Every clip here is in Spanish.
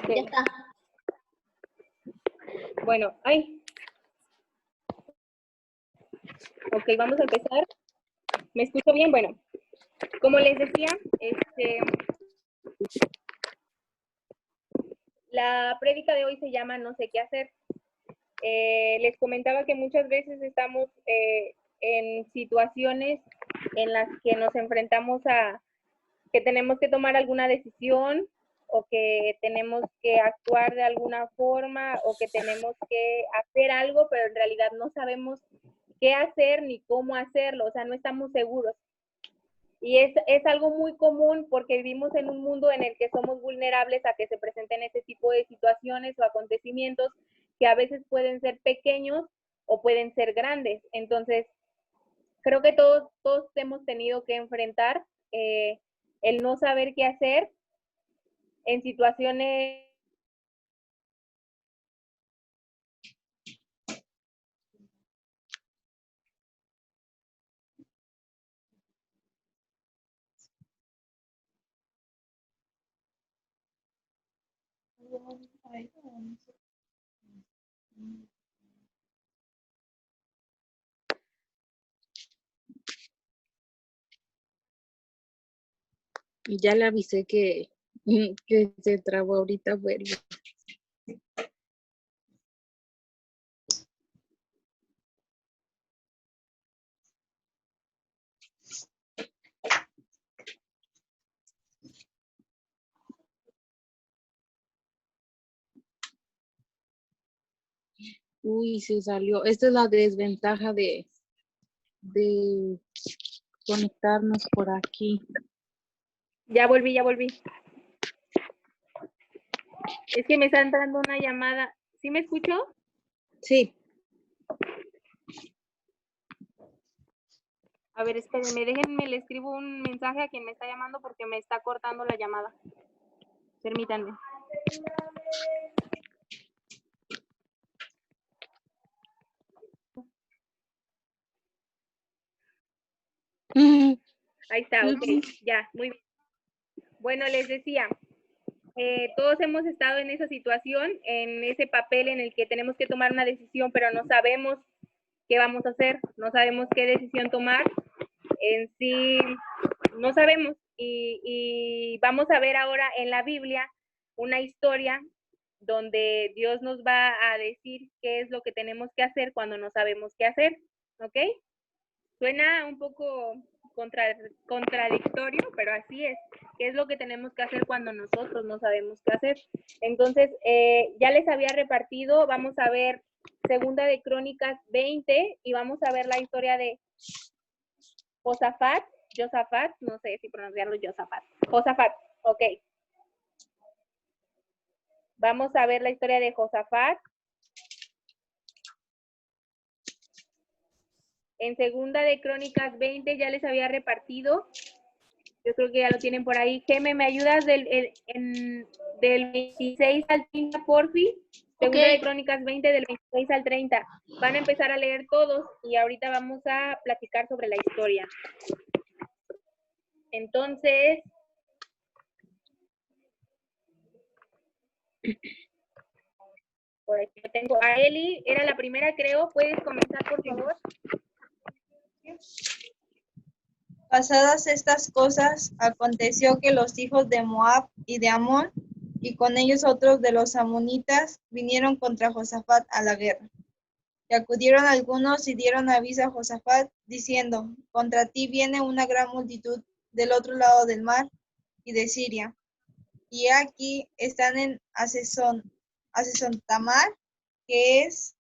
Okay. Ya está. Bueno, Ok, vamos a empezar. ¿Me escucho bien? Bueno, como les decía, la prédica de hoy se llama No sé qué hacer. Les comentaba que muchas veces estamos en situaciones en las que nos enfrentamos a que tenemos que tomar alguna decisión o que tenemos que actuar de alguna forma o que tenemos que hacer algo, pero en realidad no sabemos qué hacer ni cómo hacerlo, o sea, no estamos seguros. Y es algo muy común porque vivimos en un mundo en el que somos vulnerables a que se presenten ese tipo de situaciones o acontecimientos que a veces pueden ser pequeños o pueden ser grandes. Entonces, creo que todos hemos tenido que enfrentar el no saber qué hacer en situaciones. Y ya le avisé que se trabó ahorita, vuelve. Uy, se salió. Esta es la desventaja de conectarnos por aquí. Ya volví. Es que me está entrando una llamada. ¿Sí me escuchó? Sí. A ver, espérenme, déjenme, le escribo un mensaje a quien me está llamando porque me está cortando la llamada. Permítanme. Ahí está, ok, ya, muy bien. Bueno, les decía, todos hemos estado en esa situación, en ese papel en el que tenemos que tomar una decisión, pero no sabemos qué vamos a hacer, no sabemos qué decisión tomar, en sí no sabemos. Y vamos a ver ahora en la Biblia una historia donde Dios nos va a decir qué es lo que tenemos que hacer cuando no sabemos qué hacer, ¿ok? Suena un poco contradictorio, pero así es. ¿Qué es lo que tenemos que hacer cuando nosotros no sabemos qué hacer? Entonces, ya les había repartido, vamos a ver Segunda de Crónicas 20 y vamos a ver la historia de Josafat, no sé si pronunciarlo Josafat, ok. Vamos a ver la historia de Josafat. En Segunda de Crónicas 20 ya les había repartido. Yo creo que ya lo tienen por ahí. Geme, ¿me ayudas del 26 al 30, porfi? Segunda de Crónicas 20, del 26 al 30. Van a empezar a leer todos y ahorita vamos a platicar sobre la historia. Entonces, por aquí tengo a Eli, era la primera, creo. ¿Puedes comenzar, por favor? Pasadas estas cosas, aconteció que los hijos de Moab y de Amón, y con ellos otros de los amonitas, vinieron contra Josafat a la guerra. Y acudieron algunos y dieron aviso a Josafat, diciendo, contra ti viene una gran multitud del otro lado del mar y de Siria. Y aquí están en Tamar, que es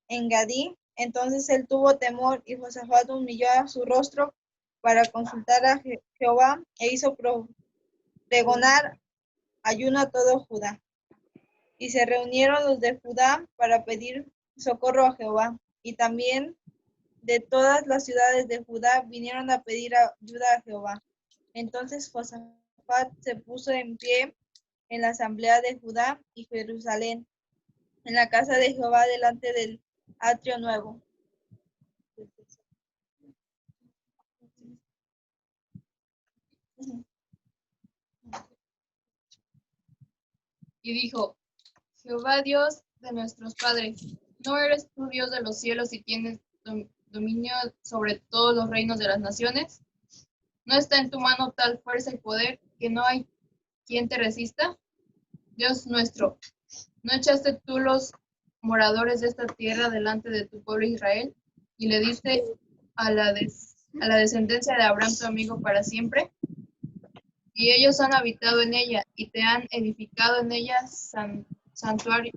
en Gadí. Entonces él tuvo temor y Josafat humilló a su rostro para consultar a Jehová e hizo pregonar ayuno a todo Judá. Y se reunieron los de Judá para pedir socorro a Jehová. Y también de todas las ciudades de Judá vinieron a pedir ayuda a Jehová. Entonces Josafat se puso en pie en la asamblea de Judá y Jerusalén, en la casa de Jehová delante del atrio nuevo. y dijo: Jehová Dios de nuestros padres, ¿no eres tú Dios de los cielos y tienes dominio sobre todos los reinos de las naciones? ¿No está en tu mano tal fuerza y poder que no hay quien te resista? Dios nuestro, ¿no echaste tú los moradores de esta tierra delante de tu pueblo Israel y le diste a la descendencia de Abraham tu amigo para siempre? Y ellos han habitado en ella y te han edificado en ella santuario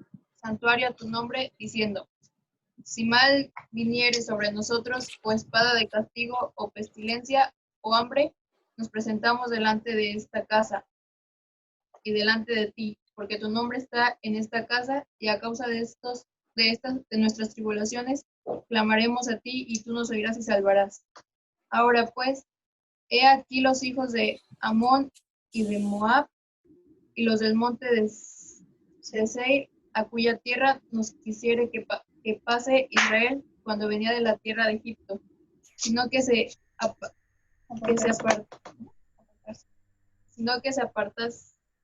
a tu nombre, diciendo: si mal viniere sobre nosotros, o espada de castigo, o pestilencia, o hambre, nos presentamos delante de esta casa y delante de ti, porque tu nombre está en esta casa, y a causa de nuestras tribulaciones, clamaremos a ti, y tú nos oirás y salvarás. Ahora pues, he aquí los hijos de Amón y de Moab, y los del monte de Seseir, a cuya tierra nos quisiere que pase Israel cuando venía de la tierra de Egipto, sino que se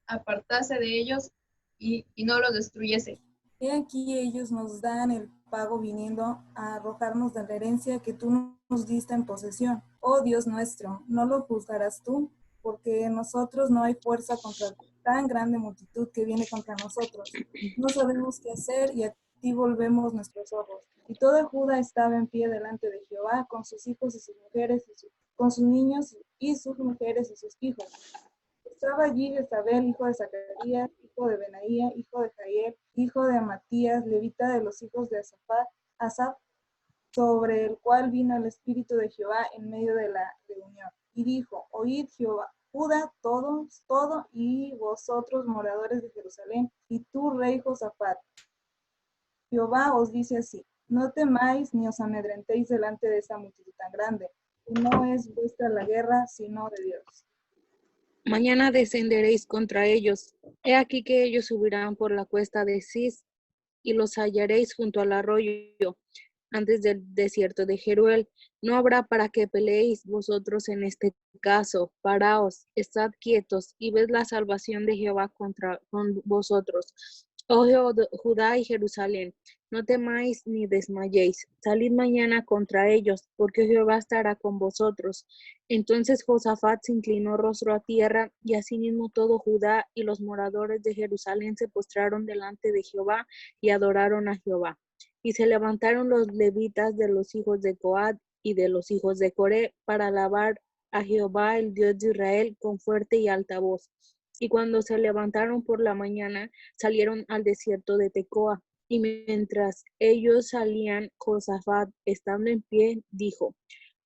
apartase de ellos y no los destruyese. He aquí ellos nos dan el pago viniendo a arrojarnos de la herencia que tú nos diste en posesión. Oh Dios nuestro, ¿no lo juzgarás tú? Porque en nosotros no hay fuerza contra tan grande multitud que viene contra nosotros. No sabemos qué hacer y a ti volvemos nuestros ojos. Y toda Judá estaba en pie delante de Jehová con sus hijos y sus mujeres, con sus niños y sus mujeres y sus hijos. Estaba allí Jezabel, hijo de Zacarías, hijo de Benaía, hijo de Jael, hijo de Amatías, levita de los hijos de Asaf, sobre el cual vino el Espíritu de Jehová en medio de la reunión. Y dijo: oíd Jehová, Judá, todo, y vosotros moradores de Jerusalén, y tú, rey Josafat. Jehová os dice así: no temáis ni os amedrentéis delante de esta multitud tan grande, y no es vuestra la guerra, sino de Dios. Mañana descenderéis contra ellos. He aquí que ellos subirán por la cuesta de Cis, y los hallaréis junto al arroyo, antes del desierto de Jeruel. No habrá para que peleéis vosotros en este caso. Paraos, estad quietos, y ved la salvación de Jehová con vosotros. Oh Judá y Jerusalén, no temáis ni desmayéis. Salid mañana contra ellos, porque Jehová estará con vosotros. Entonces Josafat se inclinó rostro a tierra, y asimismo todo Judá y los moradores de Jerusalén se postraron delante de Jehová y adoraron a Jehová. Y se levantaron los levitas de los hijos de Coat y de los hijos de Coré para alabar a Jehová, el Dios de Israel, con fuerte y alta voz. Y cuando se levantaron por la mañana, salieron al desierto de Tecoa. Y mientras ellos salían, Josafat, estando en pie, dijo: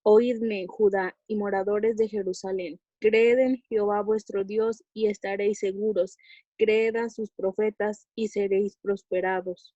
oídme, Judá y moradores de Jerusalén. Creed en Jehová vuestro Dios y estaréis seguros. Creed a sus profetas y seréis prosperados.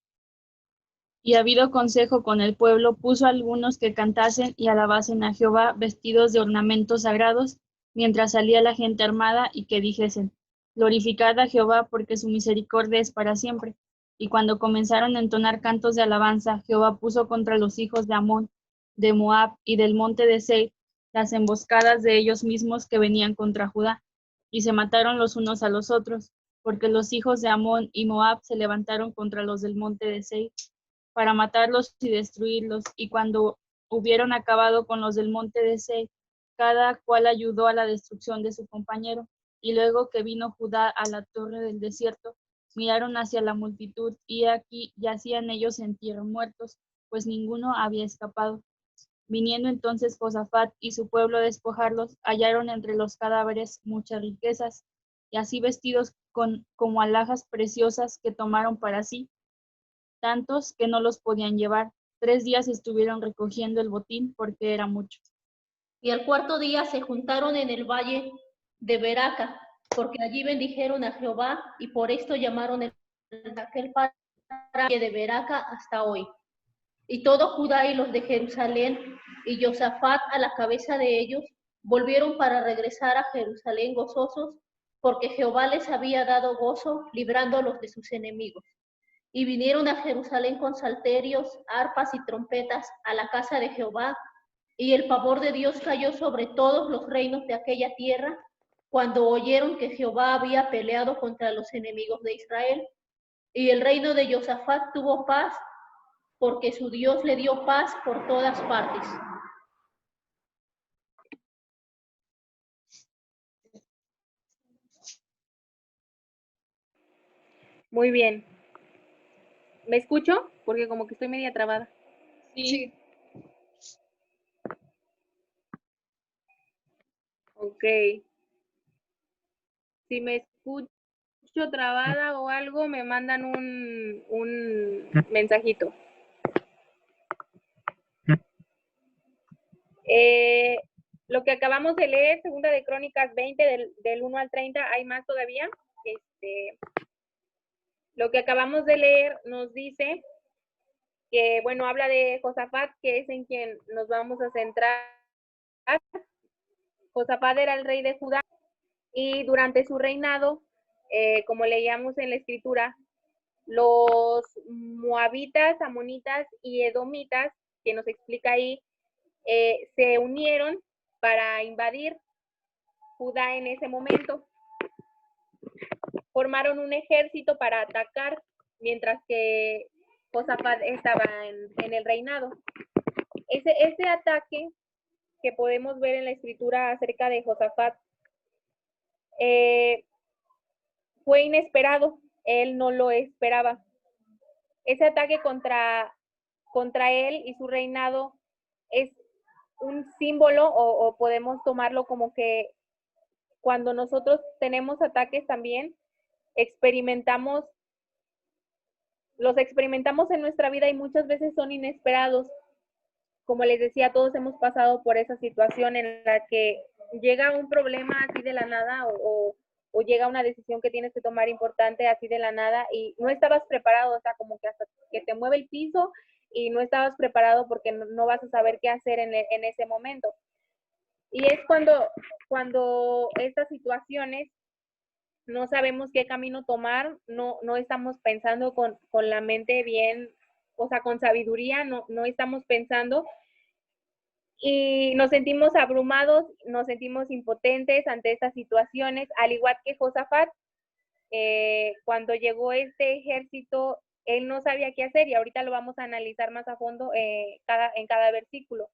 Y habido consejo con el pueblo, puso a algunos que cantasen y alabasen a Jehová vestidos de ornamentos sagrados, mientras salía la gente armada, y que dijesen: glorificad a Jehová, porque su misericordia es para siempre. Y cuando comenzaron a entonar cantos de alabanza, Jehová puso contra los hijos de Amón, de Moab y del monte de Seir las emboscadas de ellos mismos que venían contra Judá, y se mataron los unos a los otros, porque los hijos de Amón y Moab se levantaron contra los del monte de Seir para matarlos y destruirlos. Y cuando hubieron acabado con los del monte de Seir, cada cual ayudó a la destrucción de su compañero. Y luego que vino Judá a la torre del desierto, miraron hacia la multitud, y aquí yacían ellos en tierra muertos, pues ninguno había escapado. Viniendo entonces Josafat y su pueblo a despojarlos, hallaron entre los cadáveres muchas riquezas, y así vestidos como alhajas preciosas que tomaron para sí, tantos que no los podían llevar. 3 días estuvieron recogiendo el botín, porque era mucho. Y al cuarto día se juntaron en el valle de Beraca, porque allí bendijeron a Jehová, y por esto llamaron aquel valle de Beraca hasta hoy. Y todo Judá y los de Jerusalén, y Josafat a la cabeza de ellos, volvieron para regresar a Jerusalén gozosos, porque Jehová les había dado gozo, librándolos de sus enemigos. Y vinieron a Jerusalén con salterios, arpas y trompetas a la casa de Jehová, y el pavor de Dios cayó sobre todos los reinos de aquella tierra, cuando oyeron que Jehová había peleado contra los enemigos de Israel. Y el reino de Josafat tuvo paz, porque su Dios le dio paz por todas partes. Muy bien. ¿Me escucho? Porque como que estoy media trabada. Sí. Ok. Si me escucho trabada o algo, me mandan un mensajito. Lo que acabamos de leer, Segunda de Crónicas 20, del 1 al 30, hay más todavía. Lo que acabamos de leer nos dice que, bueno, habla de Josafat, que es en quien nos vamos a centrar. Josafat era el rey de Judá y durante su reinado, como leíamos en la escritura, los moabitas, amonitas y edomitas, que nos explica ahí, se unieron para invadir Judá en ese momento. Formaron un ejército para atacar mientras que Josafat estaba en el reinado. Ese ataque que podemos ver en la escritura acerca de Josafat fue inesperado, él no lo esperaba. Ese ataque contra él y su reinado es un símbolo o podemos tomarlo como que cuando nosotros tenemos ataques también, los experimentamos en nuestra vida y muchas veces son inesperados. Como les decía, todos hemos pasado por esa situación en la que llega un problema así de la nada o llega una decisión que tienes que tomar importante así de la nada y no estabas preparado, o sea, como que hasta que te mueve el piso y no estabas preparado porque no vas a saber qué hacer en ese momento. Y es cuando estas situaciones no sabemos qué camino tomar, no estamos pensando con la mente bien, o sea, con sabiduría, no estamos pensando y nos sentimos abrumados, nos sentimos impotentes ante estas situaciones, al igual que Josafat, cuando llegó este ejército, él no sabía qué hacer y ahorita lo vamos a analizar más a fondo en cada versículo.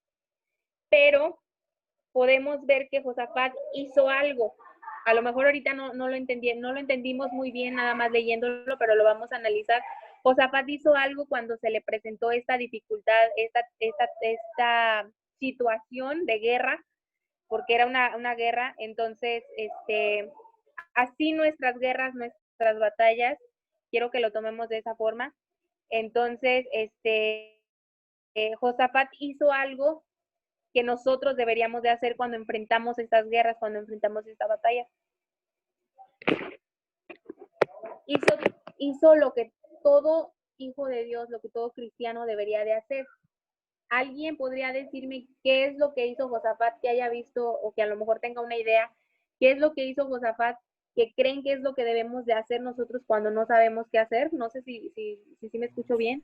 Pero podemos ver que Josafat hizo algo. A lo mejor ahorita no lo entendimos muy bien nada más leyéndolo, pero lo vamos a analizar. Josafat hizo algo cuando se le presentó esta dificultad, esta situación de guerra, porque era una guerra. Entonces, así nuestras guerras, nuestras batallas, quiero que lo tomemos de esa forma. Entonces, Josafat hizo algo que nosotros deberíamos de hacer cuando enfrentamos estas guerras, cuando enfrentamos esta batalla. Hizo lo que todo hijo de Dios, lo que todo cristiano debería de hacer. ¿Alguien podría decirme qué es lo que hizo Josafat que haya visto o que a lo mejor tenga una idea? ¿Qué es lo que hizo Josafat que creen que es lo que debemos de hacer nosotros cuando no sabemos qué hacer? No sé si me escucho bien.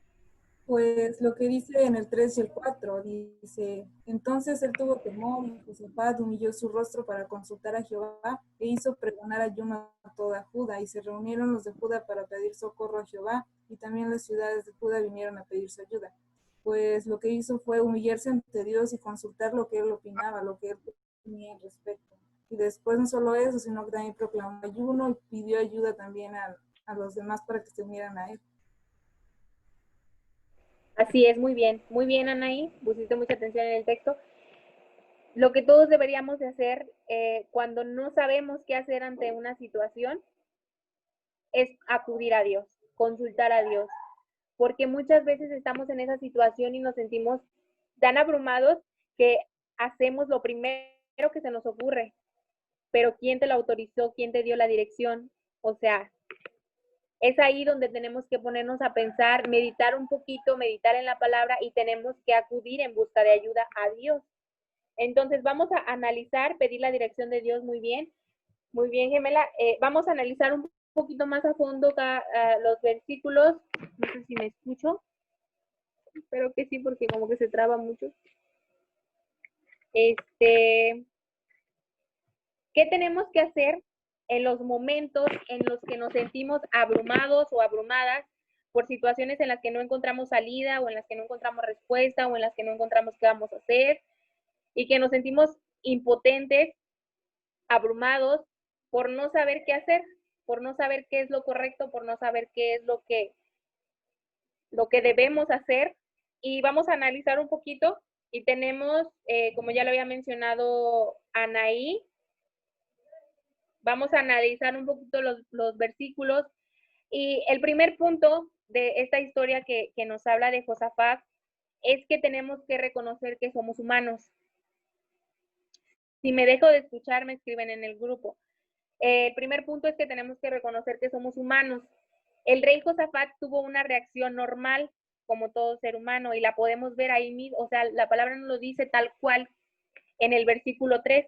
Pues lo que dice en el 3 y el 4, dice, entonces él tuvo temor y Josafat humilló su rostro para consultar a Jehová e hizo pregonar ayuno a toda Judá y se reunieron los de Judá para pedir socorro a Jehová y también las ciudades de Judá vinieron a pedir su ayuda. Pues lo que hizo fue humillarse ante Dios y consultar lo que él opinaba, lo que él tenía al respecto. Y después no solo eso, sino que también proclamó ayuno y pidió ayuda también a los demás para que se unieran a él. Así es, muy bien, Anaí, pusiste mucha atención en el texto. Lo que todos deberíamos de hacer cuando no sabemos qué hacer ante una situación es acudir a Dios, consultar a Dios, porque muchas veces estamos en esa situación y nos sentimos tan abrumados que hacemos lo primero que se nos ocurre, pero ¿quién te lo autorizó? ¿Quién te dio la dirección? O sea, es ahí donde tenemos que ponernos a pensar, meditar un poquito, meditar en la palabra y tenemos que acudir en busca de ayuda a Dios. Entonces vamos a analizar, pedir la dirección de Dios muy bien, gemela. Vamos a analizar un poquito más a fondo los versículos. No sé si me escucho. Espero que sí, porque como que se traba mucho. ¿Qué tenemos que hacer en los momentos en los que nos sentimos abrumados o abrumadas por situaciones en las que no encontramos salida o en las que no encontramos respuesta o en las que no encontramos qué vamos a hacer y que nos sentimos impotentes, abrumados por no saber qué hacer, por no saber qué es lo correcto, por no saber qué es lo que debemos hacer? Y vamos a analizar un poquito y tenemos, como ya lo había mencionado Anaí, vamos a analizar un poquito los versículos. Y el primer punto de esta historia que nos habla de Josafat es que tenemos que reconocer que somos humanos. Si me dejo de escuchar, me escriben en el grupo. El primer punto es que tenemos que reconocer que somos humanos. El rey Josafat tuvo una reacción normal, como todo ser humano, y la podemos ver ahí mismo, o sea, la palabra nos lo dice tal cual en el versículo 3.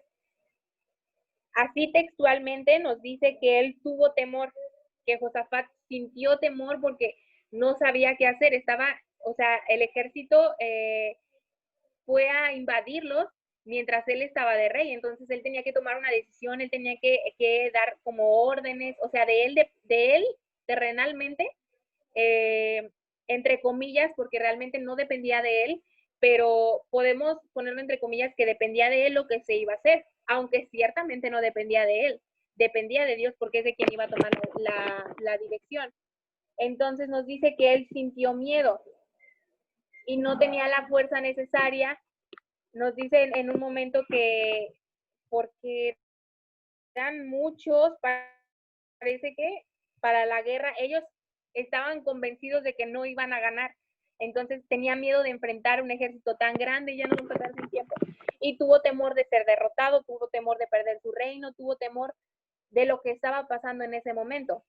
Así textualmente nos dice que él tuvo temor, que Josafat sintió temor porque no sabía qué hacer. O sea, el ejército fue a invadirlos mientras él estaba de rey. Entonces él tenía que tomar una decisión, él tenía que dar como órdenes, o sea, de él terrenalmente, entre comillas, porque realmente no dependía de él, pero podemos ponerlo entre comillas que dependía de él lo que se iba a hacer, aunque ciertamente no dependía de él, dependía de Dios porque es de quien iba a tomar la dirección. Entonces nos dice que él sintió miedo y no tenía la fuerza necesaria. Nos dice en un momento que porque eran muchos, parece que para la guerra, ellos estaban convencidos de que no iban a ganar. Entonces tenía miedo de enfrentar un ejército tan grande, y ya no va a pasar sin tiempo. Y tuvo temor de ser derrotado, tuvo temor de perder su reino, tuvo temor de lo que estaba pasando en ese momento.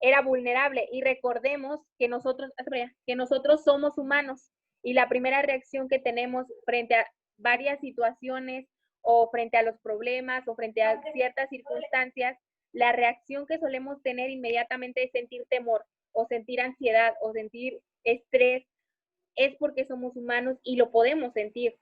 Era vulnerable y recordemos que nosotros somos humanos y la primera reacción que tenemos frente a varias situaciones o frente a los problemas o frente a ciertas circunstancias, la reacción que solemos tener inmediatamente es sentir temor o sentir ansiedad o sentir estrés, es porque somos humanos y lo podemos sentir.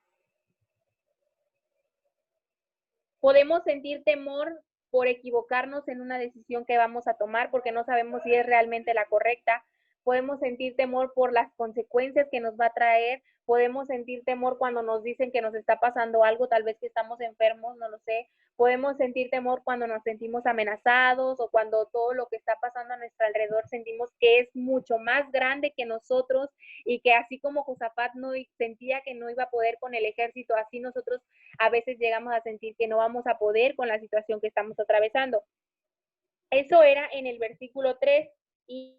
Podemos sentir temor por equivocarnos en una decisión que vamos a tomar porque no sabemos si es realmente la correcta. Podemos sentir temor por las consecuencias que nos va a traer. Podemos sentir temor cuando nos dicen que nos está pasando algo, tal vez que estamos enfermos, no lo sé. Podemos sentir temor cuando nos sentimos amenazados o cuando todo lo que está pasando a nuestro alrededor sentimos que es mucho más grande que nosotros y que así como Josafat no sentía que no iba a poder con el ejército, así nosotros a veces llegamos a sentir que no vamos a poder con la situación que estamos atravesando. Eso era en el versículo 3 y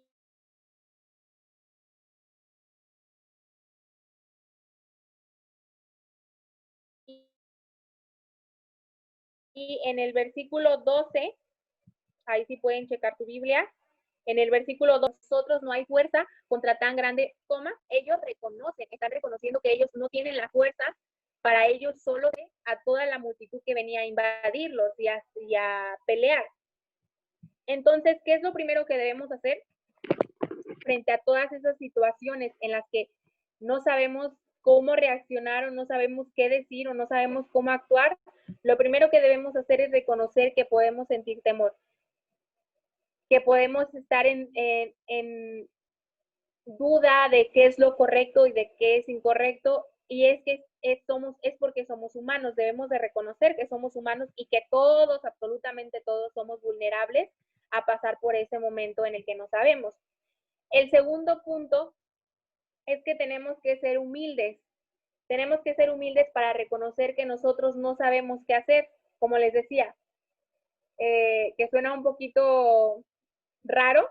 en el versículo 12, ahí sí pueden checar tu Biblia, en el versículo 2, nosotros no hay fuerza contra tan grande toma. Ellos están reconociendo que ellos no tienen la fuerza para ellos solo a toda la multitud que venía a invadirlos y a pelear. Entonces, ¿qué es lo primero que debemos hacer frente a todas esas situaciones en las que no sabemos cómo reaccionar o no sabemos qué decir o no sabemos cómo actuar? Lo primero que debemos hacer es reconocer que podemos sentir temor, que podemos estar en duda de qué es lo correcto y de qué es incorrecto, y es que es porque somos humanos. Debemos de reconocer que somos humanos y que todos, absolutamente todos, somos vulnerables a pasar por ese momento en el que no sabemos. El segundo punto es que tenemos que ser humildes. Tenemos que ser humildes para reconocer que nosotros no sabemos qué hacer. Como les decía, que suena un poquito raro,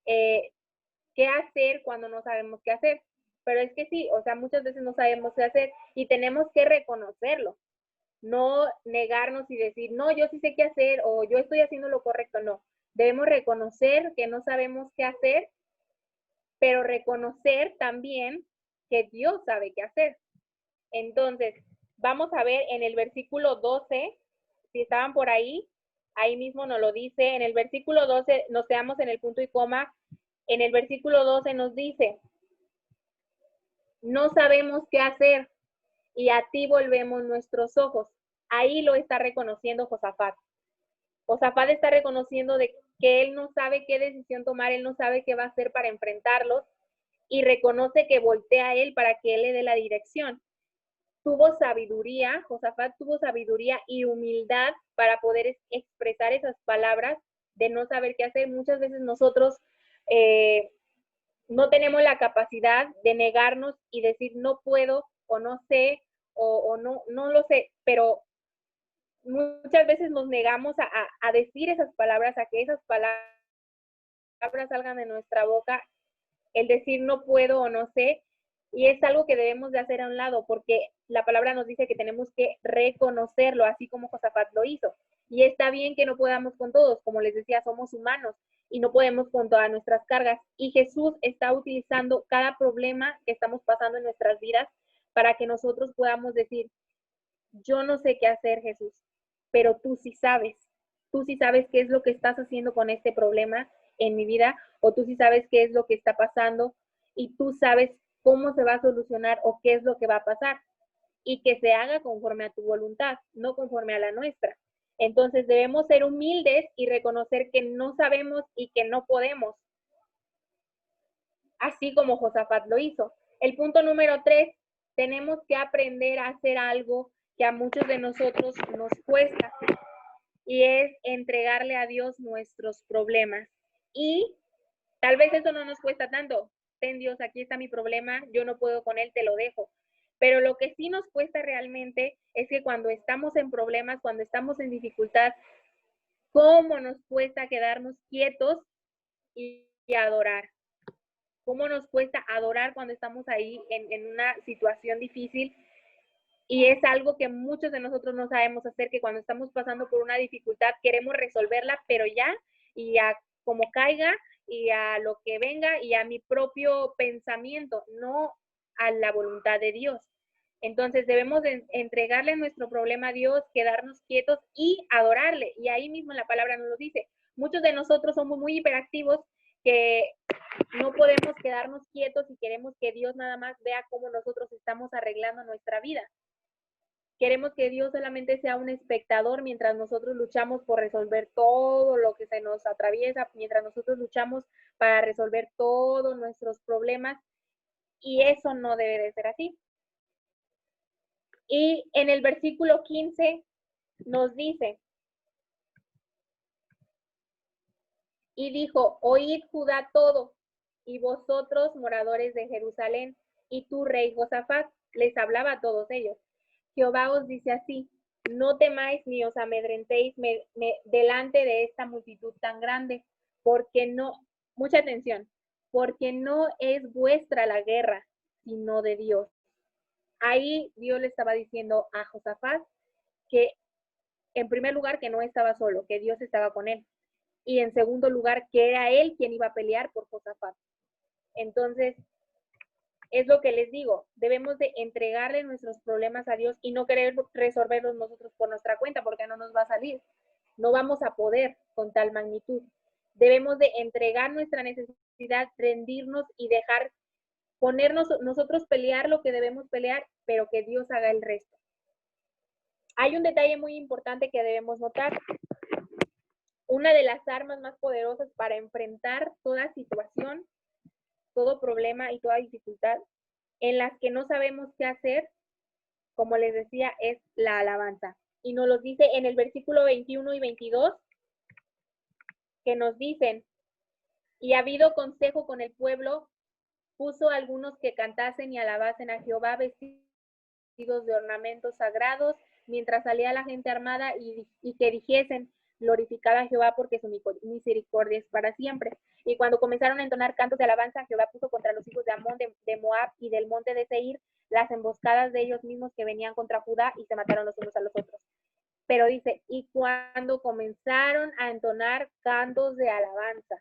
qué hacer cuando no sabemos qué hacer. Pero es que sí, o sea, muchas veces no sabemos qué hacer y tenemos que reconocerlo. No negarnos y decir, no, yo sí sé qué hacer o yo estoy haciendo lo correcto. No, debemos reconocer que no sabemos qué hacer, pero reconocer también que Dios sabe qué hacer. Entonces, vamos a ver en el versículo 12, si estaban por ahí mismo nos lo dice. En el versículo 12, nos quedamos en el punto y coma. En el versículo 12 nos dice, no sabemos qué hacer y a ti volvemos nuestros ojos. Ahí lo está reconociendo Josafat. Josafat está reconociendo de que él no sabe qué decisión tomar, él no sabe qué va a hacer para enfrentarlos, y reconoce que voltea a él para que él le dé la dirección. Tuvo sabiduría, Josafat tuvo sabiduría y humildad para poder expresar esas palabras de no saber qué hacer. Muchas veces nosotros no tenemos la capacidad de negarnos y decir no puedo o no sé o no lo sé, pero muchas veces nos negamos a decir esas palabras, a que esas palabras salgan de nuestra boca, el decir no puedo o no sé, y es algo que debemos de hacer a un lado, porque la palabra nos dice que tenemos que reconocerlo, así como Josafat lo hizo. Y está bien que no podamos con todos, como les decía, somos humanos y no podemos con todas nuestras cargas. Y Jesús está utilizando cada problema que estamos pasando en nuestras vidas para que nosotros podamos decir, yo no sé qué hacer, Jesús, pero tú sí sabes qué es lo que estás haciendo con este problema en mi vida, o tú sí sabes qué es lo que está pasando y tú sabes cómo se va a solucionar o qué es lo que va a pasar, y que se haga conforme a tu voluntad, no conforme a la nuestra. Entonces debemos ser humildes y reconocer que no sabemos y que no podemos, así como Josafat lo hizo. El punto número 3, tenemos que aprender a hacer algo que a muchos de nosotros nos cuesta, y es entregarle a Dios nuestros problemas. Y tal vez eso no nos cuesta tanto. Ten, Dios, aquí está mi problema, yo no puedo con él, te lo dejo. Pero lo que sí nos cuesta realmente es que cuando estamos en problemas, cuando estamos en dificultad, ¿cómo nos cuesta quedarnos quietos y adorar? ¿Cómo nos cuesta adorar cuando estamos ahí en una situación difícil? Y es algo que muchos de nosotros no sabemos hacer, que cuando estamos pasando por una dificultad queremos resolverla, pero ya, y a como caiga, y a lo que venga, y a mi propio pensamiento, no a la voluntad de Dios. Entonces debemos de entregarle nuestro problema a Dios, quedarnos quietos y adorarle. Y ahí mismo la palabra nos lo dice. Muchos de nosotros somos muy hiperactivos, que no podemos quedarnos quietos y queremos que Dios nada más vea cómo nosotros estamos arreglando nuestra vida. Queremos que Dios solamente sea un espectador mientras nosotros luchamos por resolver todo lo que se nos atraviesa, mientras nosotros luchamos para resolver todos nuestros problemas, y eso no debe de ser así. Y en el versículo 15 nos dice, y dijo, oíd Judá todo, y vosotros moradores de Jerusalén, y tú rey Josafat, les hablaba a todos ellos. Jehová os dice así, no temáis ni os amedrentéis delante de esta multitud tan grande, porque no, mucha atención, porque no es vuestra la guerra, sino de Dios. Ahí Dios le estaba diciendo a Josafat que, en primer lugar, que no estaba solo, que Dios estaba con él. Y en segundo lugar, que era él quien iba a pelear por Josafat. Entonces, es lo que les digo, debemos de entregarle nuestros problemas a Dios y no querer resolverlos nosotros por nuestra cuenta, porque no nos va a salir. No vamos a poder con tal magnitud. Debemos de entregar nuestra necesidad, rendirnos y dejar, ponernos nosotros pelear lo que debemos pelear, pero que Dios haga el resto. Hay un detalle muy importante que debemos notar. Una de las armas más poderosas para enfrentar toda situación, todo problema y toda dificultad en las que no sabemos qué hacer, como les decía, es la alabanza. Y nos lo dice en el versículo 21 y 22, que nos dicen, y ha habido consejo con el pueblo, puso a algunos que cantasen y alabasen a Jehová vestidos de ornamentos sagrados, mientras salía la gente armada, y que dijesen, glorificad a Jehová porque su misericordia es para siempre. Y cuando comenzaron a entonar cantos de alabanza, Jehová puso contra los hijos de Amón, de Moab y del monte de Seir las emboscadas de ellos mismos que venían contra Judá, y se mataron los unos a los otros. Pero dice, y cuando comenzaron a entonar cantos de alabanza,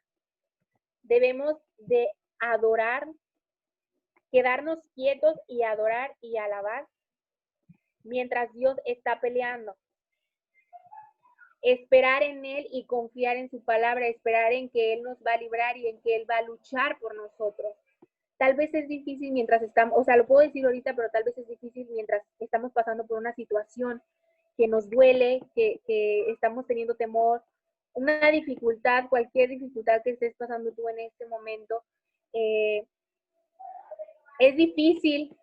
debemos de adorar, quedarnos quietos y adorar y alabar mientras Dios está peleando. Esperar en Él y confiar en su palabra, esperar en que Él nos va a librar y en que Él va a luchar por nosotros. Tal vez es difícil mientras estamos, o sea, lo puedo decir ahorita, pero tal vez es difícil mientras estamos pasando por una situación que nos duele, que estamos teniendo temor, una dificultad, cualquier dificultad que estés pasando tú en este momento, es difícil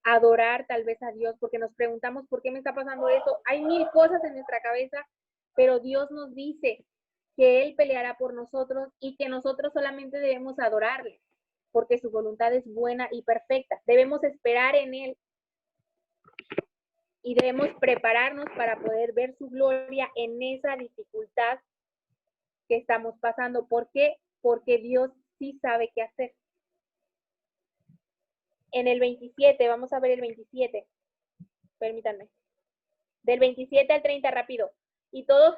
adorar tal vez a Dios porque nos preguntamos por qué me está pasando esto. Hay mil cosas en nuestra cabeza, pero Dios nos dice que Él peleará por nosotros y que nosotros solamente debemos adorarle porque su voluntad es buena y perfecta. Debemos esperar en Él y debemos prepararnos para poder ver su gloria en esa dificultad que estamos pasando. ¿Por qué? Porque Dios sí sabe qué hacer. En el 27, vamos a ver el 27, permítanme. Del 27 al 30, rápido. Y todo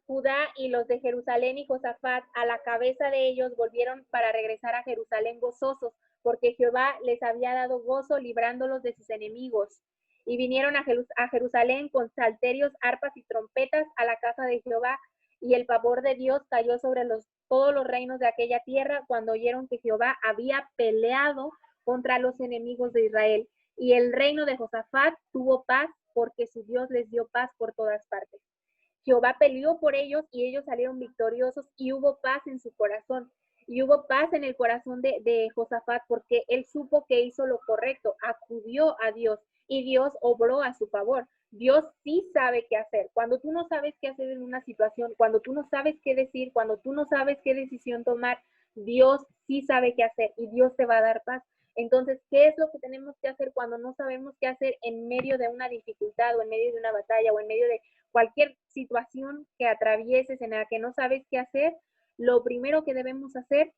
Judá y los de Jerusalén y Josafat, a la cabeza de ellos, volvieron para regresar a Jerusalén gozosos, porque Jehová les había dado gozo librándolos de sus enemigos. Y vinieron a Jerusalén con salterios, arpas y trompetas a la casa de Jehová, y el pavor de Dios cayó sobre todos los reinos de aquella tierra cuando oyeron que Jehová había peleado contra los enemigos de Israel. Y el reino de Josafat tuvo paz porque su Dios les dio paz por todas partes. Jehová peleó por ellos y ellos salieron victoriosos y hubo paz en su corazón. Y hubo paz en el corazón de Josafat porque él supo que hizo lo correcto, acudió a Dios y Dios obró a su favor. Dios sí sabe qué hacer. Cuando tú no sabes qué hacer en una situación, cuando tú no sabes qué decir, cuando tú no sabes qué decisión tomar, Dios sí sabe qué hacer y Dios te va a dar paz. Entonces, ¿qué es lo que tenemos que hacer cuando no sabemos qué hacer en medio de una dificultad o en medio de una batalla o en medio de cualquier situación que atravieses en la que no sabes qué hacer? Lo primero que debemos hacer